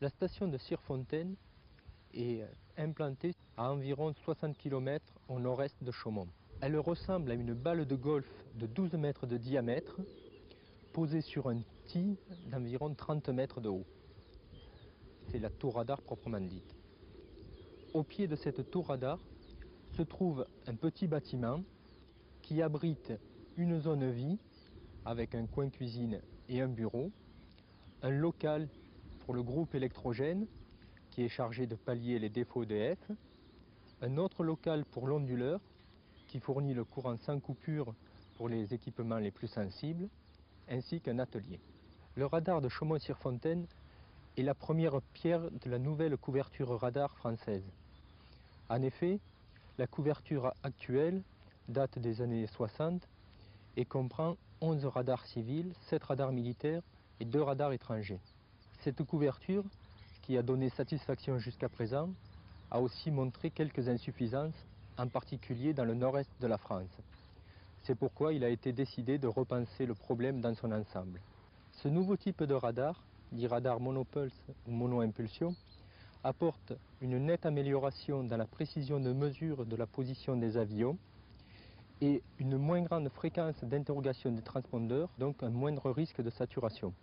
La station de Sirfontaine est implantée à environ 60 km au nord-est de Chaumont. Elle ressemble à une balle de golf de 12 mètres de diamètre posée sur un tis d'environ 30 mètres de haut. C'est la tour radar proprement dite. Au pied de cette tour radar se trouve un petit bâtiment qui abrite une zone vie avec un coin cuisine et un bureau, un local pour le groupe électrogène qui est chargé de pallier les défauts d'EDF, un autre local pour l'onduleur qui fournit le courant sans coupure pour les équipements les plus sensibles, ainsi qu'un atelier. Le radar de Chaumont-Sirfontaine est la première pierre de la nouvelle couverture radar française. En effet, la couverture actuelle date des années 60 et comprend 11 radars civils, 7 radars militaires et 2 radars étrangers. Cette couverture, qui a donné satisfaction jusqu'à présent, a aussi montré quelques insuffisances, en particulier dans le nord-est de la France. C'est pourquoi il a été décidé de repenser le problème dans son ensemble. Ce nouveau type de radar, dit radar monopulse ou mono-impulsion, apporte une nette amélioration dans la précision de mesure de la position des avions et une moins grande fréquence d'interrogation des transpondeurs, donc un moindre risque de saturation.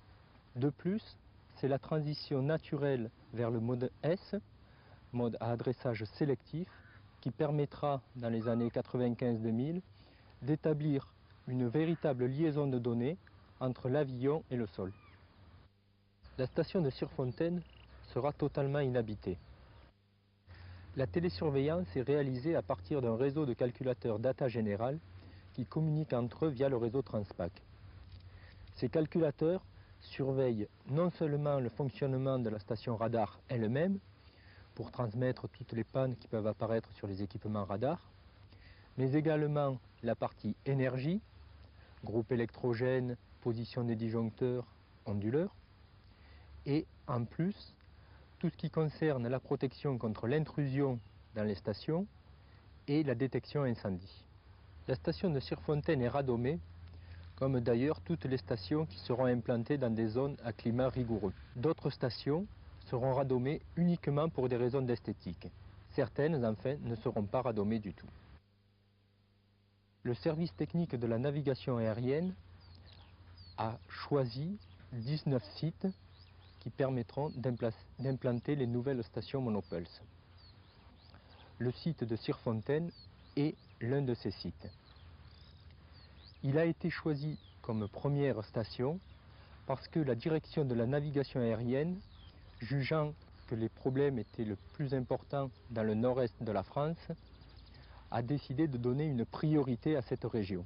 De plus, c'est la transition naturelle vers le mode S, mode à adressage sélectif, qui permettra dans les années 95-2000 d'établir une véritable liaison de données entre l'avion et le sol. La station de Sirfontaine sera totalement inhabitée. La télésurveillance est réalisée à partir d'un réseau de calculateurs data général qui communiquent entre eux via le réseau Transpac. Ces calculateurs surveillent non seulement le fonctionnement de la station radar elle-même, pour transmettre toutes les pannes qui peuvent apparaître sur les équipements radar, mais également la partie énergie, groupe électrogène, position des disjoncteurs, onduleurs, et en plus, tout ce qui concerne la protection contre l'intrusion dans les stations et la détection incendie. La station de Sirfontaine est radomée, comme d'ailleurs toutes les stations qui seront implantées dans des zones à climat rigoureux. D'autres stations seront radomées uniquement pour des raisons d'esthétique. Certaines, enfin, ne seront pas radomées du tout. Le service technique de la navigation aérienne a choisi 19 sites qui permettront d'implanter les nouvelles stations monopulse. Le site de Sirfontaine est l'un de ces sites. Il a été choisi comme première station parce que la direction de la navigation aérienne, jugeant que les problèmes étaient le plus importants dans le nord-est de la France, a décidé de donner une priorité à cette région.